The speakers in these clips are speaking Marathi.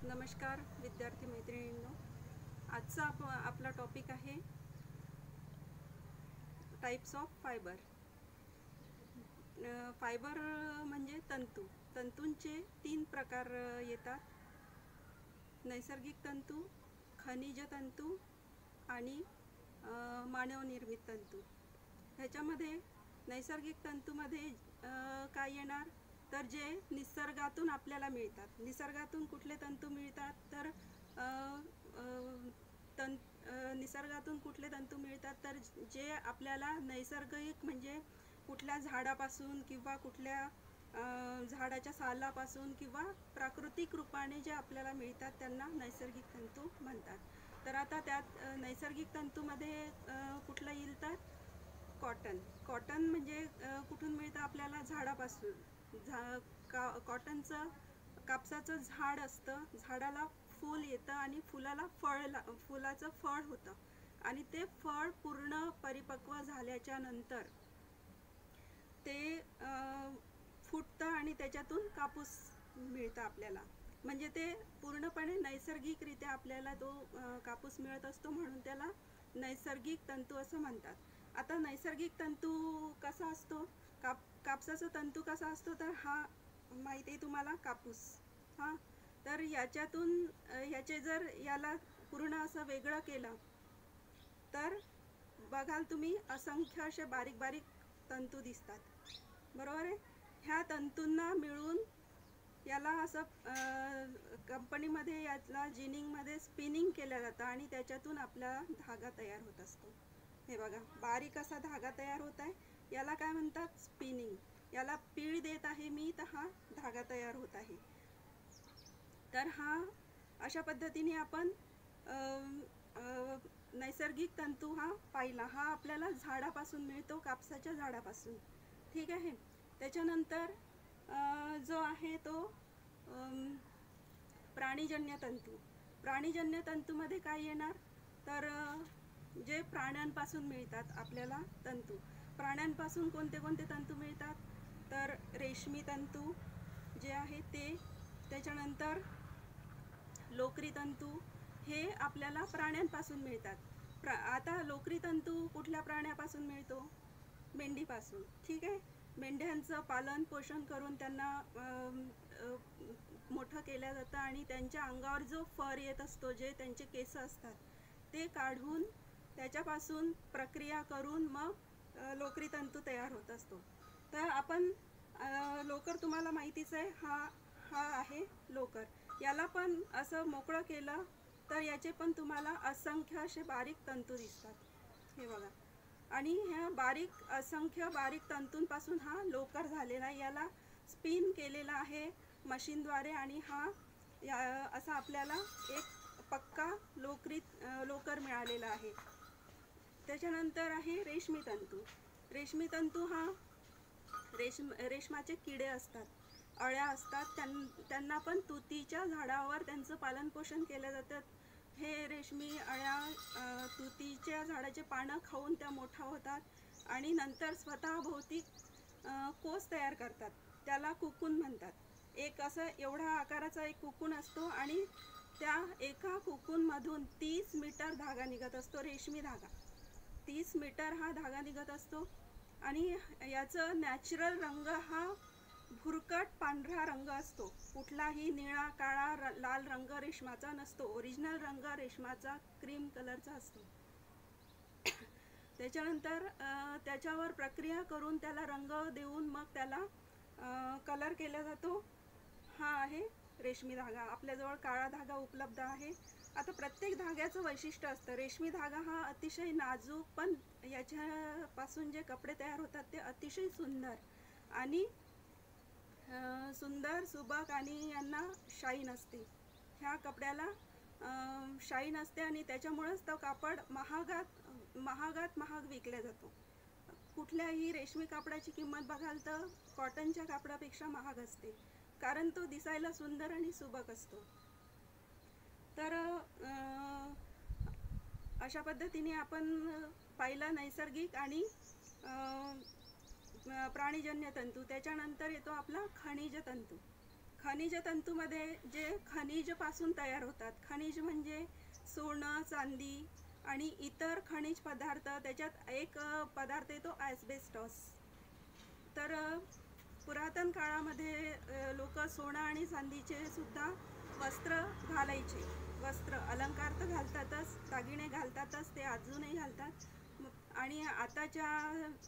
नमस्कार विद्यार्थी मैत्रिणींनो, आजचा आपला टॉपिक आहे टाइप्स ऑफ फायबर. फायबर म्हणजे तंतूंचे 3 प्रकार येतात: नैसर्गिक तंतू, खनिज तंतू आणि मानवनिर्मित तंतू. ह्याच्यामध्ये नैसर्गिक तंतूमध्ये काय येणार तर जे निसर्गातून आपल्याला मिळतात. निसर्गातून कुठले तंतू मिळतात तर निसर्गातून कुठले तंतू मिळतात तर जे आपल्याला नैसर्गिक म्हणजे कुठल्या झाडापासून किंवा कुठल्या झाडाच्या सालापासून किंवा प्राकृतिक रूपाने जे आपल्याला मिळतात त्यांना नैसर्गिक तंतू म्हणतात. तर आता त्यात नैसर्गिक तंतूमध्ये कुठलं येईल तर कॉटन म्हणजे कुठून मिळतं आपल्याला? झाडापासून. कॉटनचं कापसाचं झाड असतं, झाडाला फूल येतं आणि फुलाचं फळ होतं आणि ते फळ पूर्ण परिपक्व झाल्याच्या नंतर ते फुटतं आणि त्याच्यातून कापूस मिळतं आपल्याला. म्हणजे ते पूर्णपणे नैसर्गिकरित्या आपल्याला तो कापूस मिळत असतो, म्हणून त्याला नैसर्गिक तंतू असं म्हणतात. आता नैसर्गिक तंतू कसा असतो? कापसाचा तंतू कसा असतो तर हा माहिती आहे तुम्हाला, कापूस. हां, तर ह्याचे जर याला पूर्ण असं वेगळं केलं तर बघाल तुम्ही असंख्य असे बारीक बारीक तंतू दिसतात, बरोबर आहे. ह्या तंतूंना मिळून याला असं कंपनीमध्ये यातला जिनिंगमध्ये स्पिनिंग केलं जातं आणि त्याच्यातून आपला धागा तयार होत असतो. हे बघा, बारीक असा धागा तयार होत आहे, याला काय म्हणतात? स्पिनिंग. याला पीळ देत आहे मी तर हा धागा तयार होत आहे. तर हा अशा पद्धतीने आपण नैसर्गिक तंतू हा पाहिला. हा आपल्याला झाडापासून मिळतो, कापसाच्या झाडापासून. ठीक आहे. त्याच्यानंतर जो आहे तो प्राणीजन्य तंतू. प्राणीजन्य तंतूमध्ये काय येणार तर जे प्राण्यांपासून मिळतात आपल्याला तंतू. प्राण्यांपासून कोणते कोणते तंतू मिळतात तर रेशमी तंतू जे आहे ते, त्याच्यानंतर लोकरी तंतू, हे आपल्याला प्राण्यांपासून मिळतात. आता लोकरी तंतू कुठल्या प्राण्यापासून मिळतो? मेंढीपासून. ठीक आहे. मेंढ्यांचं पालन पोषण करून त्यांना मोठं केलं जातं आणि त्यांच्या अंगावर जो फर येत असतो, जे त्यांचे केस असतात ते काढून त्याच्यापासून प्रक्रिया करून मग लोकरी तंतू तयार होत असतो. तर आपण लोकर तुम्हाला माहितीच आहे, हा आहे लोकर. याला पण असं मोकळं केलं तर याचे पण तुम्हाला असंख्य असे बारीक तंतू दिसतात. हे बघा, आणि ह्या असंख्य बारीक तंतूंपासून हा लोकर झालेला आहे. याला स्पिन केलेला आहे मशीनद्वारे आणि असा आपल्याला एक पक्का लोकर मिळालेला आहे. त्याच्यानंतर आहे रेशमी तंतू. रेशमी तंतू हा रेशमाचे किडे असतात, अळ्या असतात, त्यांना पण तुतीच्या झाडावर त्यांचं पालनपोषण केलं जातं. हे रेशमी अळ्या तुतीच्या झाडाचे पानं खाऊन त्या मोठा होतात आणि नंतर स्वतःभोवती कोस तयार करतात. त्याला कुकून म्हणतात. एक असं एवढा आकाराचा एक कुकून असतो आणि त्या एका कुकूनमधून 30 मीटर धागा निघत असतो, रेशमी धागा. 30 मीटर हा धागा निघत असतो आणि याचं नॅचरल रंग हा भुरकट पांढरा रंग असतो. कुठलाही निळा, काळा, लाल रंग रेशमाचा नसतो. ओरिजिनल रंग रेशमाचा क्रीम कलरचा असतो. त्याच्यानंतर त्याच्यावर प्रक्रिया करून त्याला रंग देऊन मग त्याला कलर केला जातो. हा आहे रेशमी धागा. आपल्याजवळ काळा धागा उपलब्ध आहे. आता प्रत्येक धाग्याचं वैशिष्ट्य असतं. रेशमी धागा हा अतिशय नाजूक, पण याच्यापासून जे कपडे तयार होतात ते अतिशय सुंदर, सुबक आणि यांना शाईन असते. ह्या कपड्याला शाईन असते आणि त्याच्यामुळेच तो कापड महाग विकला जातो. कुठल्याही रेशमी कापडाची किंमत बघाल तर कॉटनच्या कापडापेक्षा महाग असते, कारण तो दिसायला सुंदर आणि सुबक असतो. तर अशा पद्धतीने आपण पाहिलं नैसर्गिक आणि प्राणीजन्य तंतू. त्याच्यानंतर येतो आपला खनिज तंतू. खनिज तंतूमध्ये जे खनिज पासून तयार होतात, खनिज म्हणजे सोनं, चांदी आणि इतर खनिज पदार्थ, त्याच्यात एक पदार्थ येतो ॲस्बेस्टॉस. तर पुरातन काळामध्ये लोक सोनं आणि चांदीचे सुद्धा वस्त्र घालायचे. वस्त्र अलंकार तर घालतातच, दागिने घालतातच, ते अजूनही घालतात. आणि आताच्या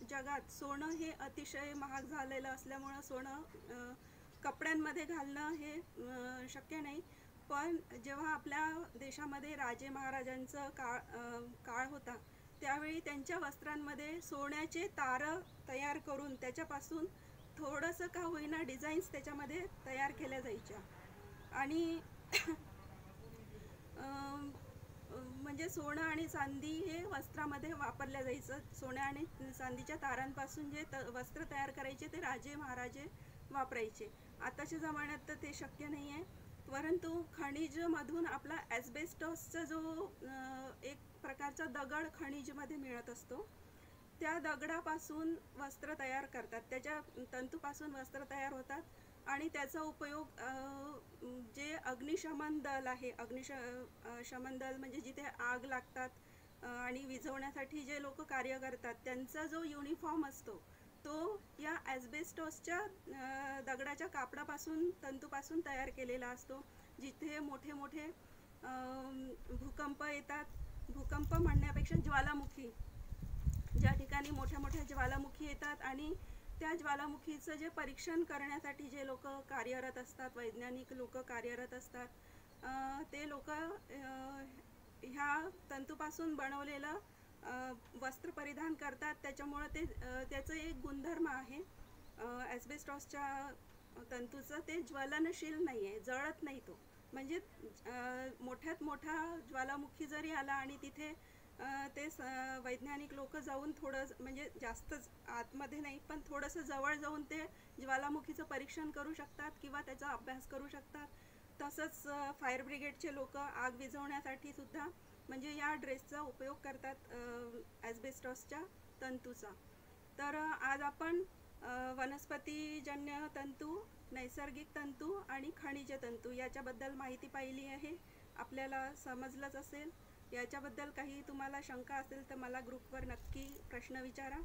जगात सोनं हे अतिशय महाग झालेलं असल्यामुळं सोनं कपड्यांमध्ये घालणं हे शक्य नाही. पण जेव्हा आपल्या देशामध्ये राजे महाराजांचं काळ होता, त्यावेळी त्यांच्या वस्त्रांमध्ये सोन्याचे तारं तयार करून त्याच्यापासून थोडंसं का होईना डिझाईन्स त्याच्यामध्ये तयार केल्या जायच्या. आणि म्हणजे सोनं आणि चांदी हे वस्त्रामध्ये वापरल्या जायचं. सोन्या आणि चांदीच्या तारांपासून जे वस्त्र तयार करायचे ते राजे महाराजे वापरायचे. आताच्या जमान्यात तर ते शक्य नाही आहे. परंतु खनिजमधून आपला ॲस्बेस्टॉसचा जो एक प्रकारचा दगड खनिजमध्ये मिळत असतो, त्या दगडापासून वस्त्र तयार करतात. त्याच्या तंतूपासून वस्त्र तयार होतात आणि त्याचा उपयोग जे अग्निशमन दल आहे, शमन दल म्हणजे जिथे आग लागतात आणि विझवण्यासाठी जे लोक कार्य करतात, त्यांचा जो युनिफॉर्म असतो तो या ॲस्बेस्टॉसच्या दगडाच्या कापडापासून, तंतूपासून तयार केलेला असतो. जिथे मोठे मोठे भूकंप येतात, भूकंप म्हणण्यापेक्षा ज्वालामुखी, ज्या ठिकाणी मोठ्या मोठ्या ज्वालामुखी येतात आणि त्या ज्वालामुखीचं जे परीक्षण करण्यासाठी जे लोक कार्यरत असतात, वैज्ञानिक लोक कार्यरत असतात, ते लोक ह्या तंतूपासून बनवलेलं वस्त्र परिधान करतात. त्याच्यामुळं त्याचं एक गुणधर्म आहे ॲस्बेस्टॉसच्या तंतूचं, ते ज्वलनशील नाही आहे, जळत नाही तो. म्हणजे मोठ्यात मोठा ज्वालामुखी जरी आला आणि तिथे ते वैज्ञानिक लोक जाऊन थोडं, म्हणजे जास्तच आतमध्ये नाही पण थोडंसं जवळ जाऊन ते ज्वालामुखीचं परीक्षण करू शकतात किंवा त्याचा अभ्यास करू शकतात. तसंच फायर ब्रिगेडचे लोक आग विझवण्यासाठी सुद्धा म्हणजे या ड्रेसचा उपयोग करतात ॲस्बेस्टॉसच्या तंतूचा. तर आज आपण वनस्पतीजन्य तंतू, नैसर्गिक तंतू आणि खनिज तंतू याच्याबद्दल माहिती पाहिली आहे. आपल्याला समजलंच असेल. याच्याबद्दल काही तुम्हाला शंका असेल तर मला ग्रुपवर नक्की प्रश्न विचारा.